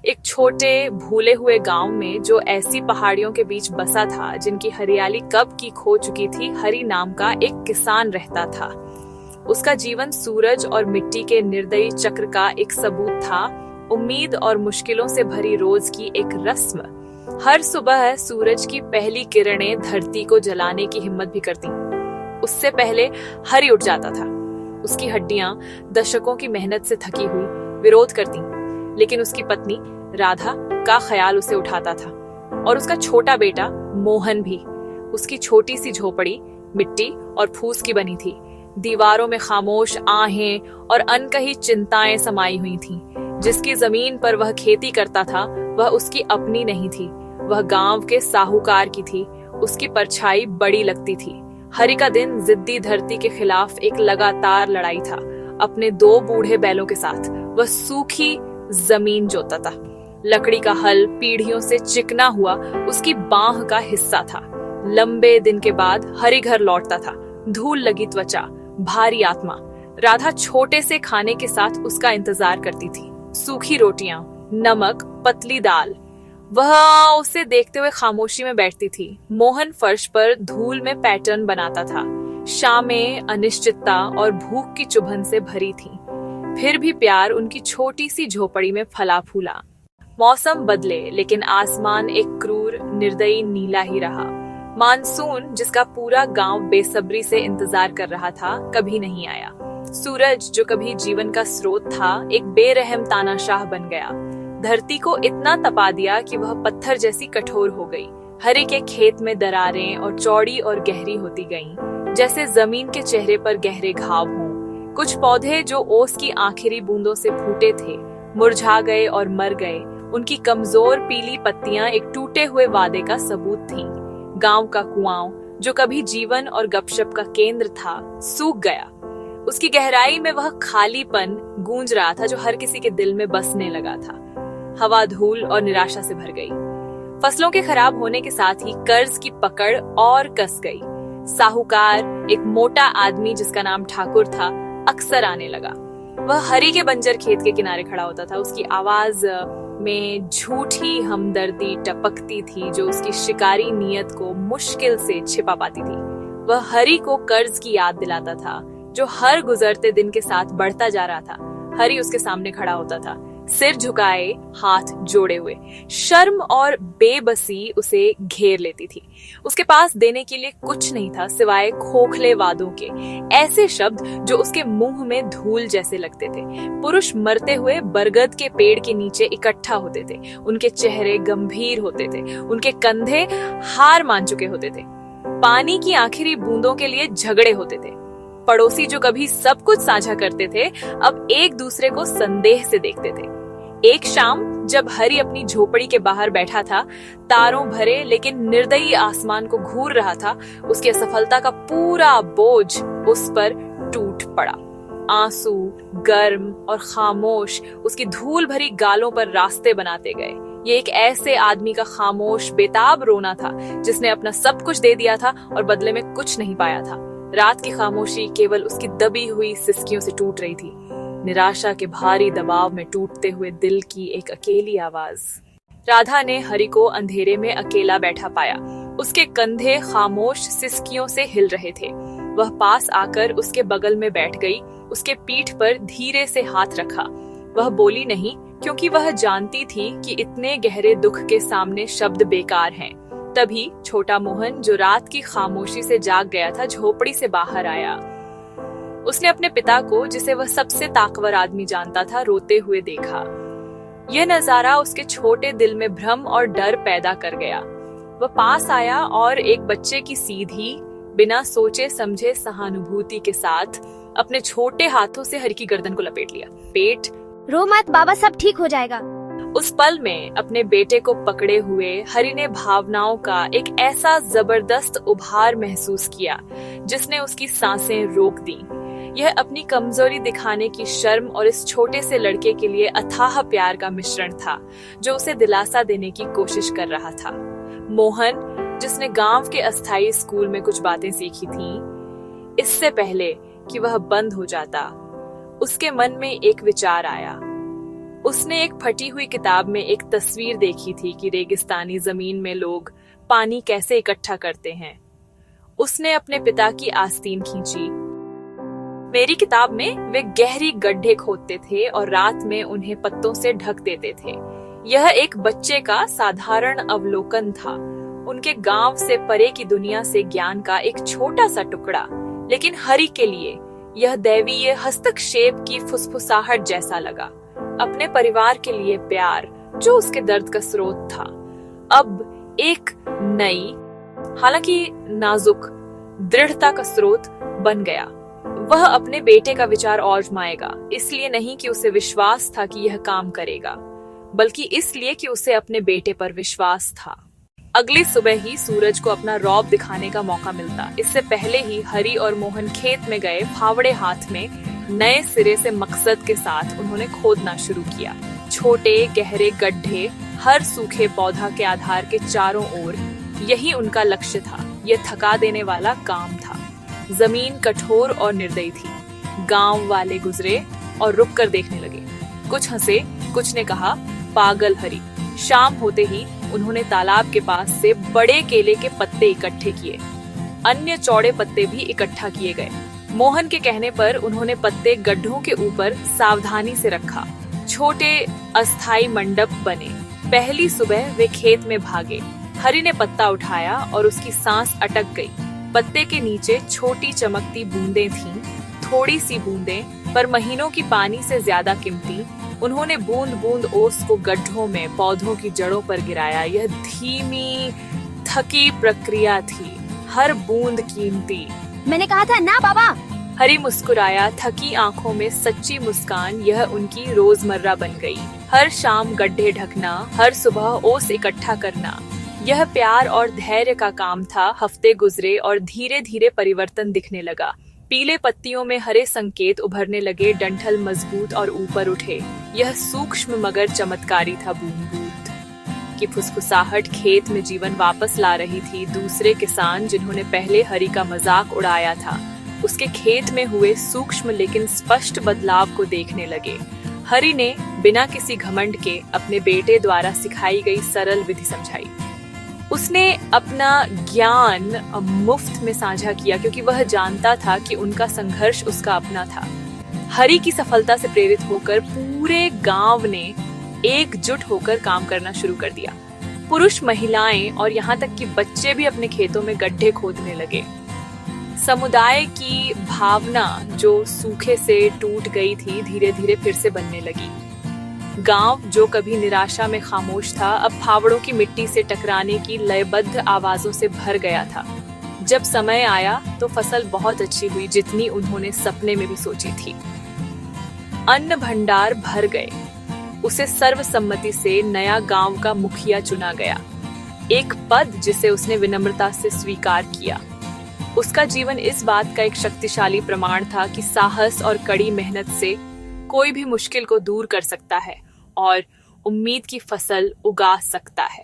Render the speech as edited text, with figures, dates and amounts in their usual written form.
एक छोटे भूले हुए गांव में जो ऐसी पहाड़ियों के बीच बसा था जिनकी हरियाली कब की खो चुकी थी, हरि नाम का एक किसान रहता था। उसका जीवन सूरज और मिट्टी के निर्दयी चक्र का एक सबूत था, उम्मीद और मुश्किलों से भरी रोज की एक रस्म। हर सुबह सूरज की पहली किरणें धरती को जलाने की हिम्मत भी करती। उससे पहले हरि उठ जाता था। उसकी हड्डियां दशकों की मेहनत से थकी हुई विरोध करती, लेकिन उसकी पत्नी राधा का ख्याल उसे उठाता था और उसका छोटा बेटा मोहन भी। उसकी छोटी सी झोपड़ी मिट्टी और फूस की बनी थी। दीवारों में खामोश आहें और अनकही चिंताएं समाई हुई थीं। जिसकी जमीन पर वह खेती करता था वह उसकी अपनी नहीं थी, वह गांव के साहूकार की थी। उसकी परछाई बड़ी लगती थी। हरि का दिन जिद्दी धरती के खिलाफ एक लगातार लड़ाई था। अपने 2 बूढ़े बैलों के साथ वह सूखी जमीन जोतता था। लकड़ी का हल पीढ़ियों से चिकना हुआ उसकी बांह का हिस्सा था। लंबे दिन के बाद हरि घर लौटता था, धूल लगी त्वचा, भारी आत्मा। राधा छोटे से खाने के साथ उसका इंतजार करती थी। सूखी रोटियां, नमक, पतली दाल। वह उसे देखते हुए खामोशी में बैठती थी। मोहन फर्श पर धूल में पैटर्न बनाता था। शामें अनिश्चितता और भूख की चुभन से भरी थी। फिर भी प्यार उनकी छोटी सी झोपड़ी में फला फूला। मौसम बदले, लेकिन आसमान एक क्रूर निर्दयी नीला ही रहा। मानसून, जिसका पूरा गांव बेसब्री से इंतजार कर रहा था, कभी नहीं आया। सूरज, जो कभी जीवन का स्रोत था, एक बेरहम तानाशाह बन गया। धरती को इतना तपा दिया कि वह पत्थर जैसी कठोर हो गई। हरि के खेत में दरारें और चौड़ी और गहरी होती गईं, जैसे जमीन के चेहरे पर गहरे घाव हों। कुछ पौधे जो ओस की आखिरी बूंदों से फूटे थे, मुरझा गए और मर गए। उनकी कमजोर पीली पत्तियां एक टूटे हुए वादे का सबूत थीं। गांव का कुआं, जो कभी जीवन और गपशप का केंद्र था, सूख गया। उसकी गहराई में वह खालीपन गूंज रहा था जो हर किसी के दिल में बसने लगा था। हवा धूल और निराशा से भर गई। फसलों के खराब होने के साथ ही कर्ज की पकड़ और कस गई। साहूकार, एक मोटा आदमी जिसका नाम ठाकुर था, अक्सर आने लगा। वह हरि के बंजर खेत के किनारे खड़ा होता था। उसकी आवाज में झूठी हमदर्दी टपकती थी जो उसकी शिकारी नीयत को मुश्किल से छिपा पाती थी। वह हरि को कर्ज की याद दिलाता था जो हर गुजरते दिन के साथ बढ़ता जा रहा था। हरि उसके सामने खड़ा होता था, सिर झुकाए, हाथ जोड़े हुए। शर्म और बेबसी उसे घेर लेती थी। उसके पास देने के लिए कुछ नहीं था सिवाय खोखले वादों के, ऐसे शब्द जो उसके मुंह में धूल जैसे लगते थे। पुरुष मरते हुए बरगद के पेड़ के नीचे इकट्ठा होते थे। उनके चेहरे गंभीर होते थे, उनके कंधे हार मान चुके होते थे। पानी की आखिरी बूंदों के लिए झगड़े होते थे। पड़ोसी जो कभी सब कुछ साझा करते थे, अब एक दूसरे को संदेह से देखते थे। एक शाम जब हरि अपनी झोपड़ी के बाहर बैठा था, तारों भरे लेकिन निर्दयी आसमान को घूर रहा था, उसकी असफलता का पूरा बोझ उस पर टूट पड़ा। आंसू गर्म और खामोश उसकी धूल भरी गालों पर रास्ते बनाते गए। ये एक ऐसे आदमी का खामोश बेताब रोना था जिसने अपना सब कुछ दे दिया था और बदले में कुछ नहीं पाया था। रात की खामोशी केवल उसकी दबी हुई सिसकियों से टूट रही थी। निराशा के भारी दबाव में टूटते हुए दिल की एक अकेली आवाज। राधा ने हरि को अंधेरे में अकेला बैठा पाया। उसके कंधे खामोश सिसकियों से हिल रहे थे। वह पास आकर उसके बगल में बैठ गई, उसके पीठ पर धीरे से हाथ रखा। वह बोली नहीं, क्योंकि वह जानती थी कि इतने गहरे दुख के सामने शब्द बेकार हैं। तभी छोटा मोहन, जो रात की खामोशी से जाग गया था, झोपड़ी से बाहर आया। उसने अपने पिता को, जिसे वह सबसे ताकतवर आदमी जानता था, रोते हुए देखा। यह नजारा उसके छोटे दिल में भ्रम और डर पैदा कर गया। वह पास आया और एक बच्चे की सीधी, बिना सोचे समझे सहानुभूति के साथ अपने छोटे हाथों से हरि की गर्दन को लपेट लिया। पेट, रो मत बाबा, सब ठीक हो जाएगा। उस पल में अपने बेटे को पकड़े हुए हरि ने भावनाओं का एक ऐसा जबरदस्त उभार महसूस किया जिसने उसकी सांसें रोक दी। यह अपनी कमजोरी दिखाने की शर्म और इस छोटे से लड़के के लिए अथाह प्यार का मिश्रण था जो उसे दिलासा देने की कोशिश कर रहा था। मोहन, जिसने गांव के अस्थायी स्कूल में कुछ बातें सीखी थीं, इससे पहले कि वह बंद हो जाता, उसके मन में एक विचार आया। उसने एक फटी हुई किताब में एक तस्वीर देखी थी कि रेगिस्तानी जमीन में लोग पानी कैसे इकट्ठा करते हैं। उसने अपने पिता की आस्तीन खींची। मेरी किताब में वे गहरी गड्ढे खोदते थे और रात में उन्हें पत्तों से ढक देते थे। यह एक बच्चे का साधारण अवलोकन था, उनके गांव से परे की दुनिया से ज्ञान का एक छोटा सा टुकड़ा। लेकिन हरि के लिए यह दैवीय हस्तक्षेप की फुसफुसाहट जैसा लगा। अपने परिवार के लिए प्यार जो उसके दर्द का स्रोत था, अब एक नई, हालांकि नाजुक दृढ़ता का स्रोत बन गया। वह अपने बेटे का विचार आजमाएगा, इसलिए नहीं कि उसे विश्वास था कि यह काम करेगा, बल्कि इसलिए कि उसे अपने बेटे पर विश्वास था। अगली सुबह ही सूरज को अपना रौब दिखाने का मौका मिलता। इससे पहले ही हरि और मोहन खेत में गए, फावड़े हाथ में नए सिरे से मकसद के साथ उन्होंने खोदना शुरू किया। छोटे गहरे गड्ढे, हर सूखे पौधा के आधार के चारों ओर, यही उनका लक्ष्य था। यह थका देने वाला काम था। जमीन कठोर और निर्दयी थी। गांव वाले गुजरे और रुक कर देखने लगे। कुछ हंसे, कुछ ने कहा, पागल हरि। शाम होते ही उन्होंने तालाब के पास से बड़े केले के पत्ते इकट्ठे किए। अन्य चौड़े पत्ते भी इकट्ठा किए गए। मोहन के कहने पर उन्होंने पत्ते गड्ढों के ऊपर सावधानी से रखा। छोटे अस्थायी मंडप बने। पहली सुबह वे खेत में भागे। हरि ने पत्ता उठाया और उसकी सांस अटक गई। पत्ते के नीचे छोटी चमकती बूंदें थीं, थोड़ी सी बूंदें, पर महीनों की पानी से ज्यादा कीमती। उन्होंने बूंद बूंद ओस को गड्ढों में पौधों की जड़ों पर गिराया। यह धीमी, थकी प्रक्रिया थी, हर बूंद कीमती। मैंने कहा था ना बाबा। हरि मुस्कुराया, थकी आंखों में सच्ची मुस्कान। यह उनकी रोजमर्रा बन गई। हर शाम गड्ढे ढकना, हर सुबह ओस इकट्ठा करना, यह प्यार और धैर्य का काम था। हफ्ते गुजरे और धीरे धीरे परिवर्तन दिखने लगा। पीले पत्तियों में हरे संकेत उभरने लगे, डंठल मजबूत और ऊपर उठे। यह सूक्ष्म मगर चमत्कारी था। बूंद बूंद की फुसफुसाहट खेत में जीवन वापस ला रही थी। दूसरे किसान जिन्होंने पहले हरि का मजाक उड़ाया था, उसके खेत में हुए सूक्ष्म लेकिन स्पष्ट बदलाव को देखने लगे। हरि ने बिना किसी घमंड के अपने बेटे द्वारा सिखाई गई सरल विधि समझाई। उसने अपना ज्ञान मुफ्त में साझा किया क्योंकि वह जानता था कि उनका संघर्ष उसका अपना था। हरि की सफलता से प्रेरित होकर पूरे गांव ने एकजुट होकर काम करना शुरू कर दिया। पुरुष, महिलाएं और यहाँ तक कि बच्चे भी अपने खेतों में गड्ढे खोदने लगे। समुदाय की भावना जो सूखे से टूट गई थी, धीरे धीरे फिर से बनने लगी। गांव जो कभी निराशा में खामोश था, अब फावड़ों की मिट्टी से टकराने की लयबद्ध आवाजों से भर गया था। जब समय आया तो फसल बहुत अच्छी हुई, जितनी उन्होंने सपने में भी सोची थी। अन्न भंडार भर गए। उसे सर्वसम्मति से नया गांव का मुखिया चुना गया, एक पद जिसे उसने विनम्रता से स्वीकार किया। उसका जीवन इस बात का एक शक्तिशाली प्रमाण था कि साहस और कड़ी मेहनत से कोई भी मुश्किल को दूर कर सकता है और उम्मीद की फसल उगा सकता है।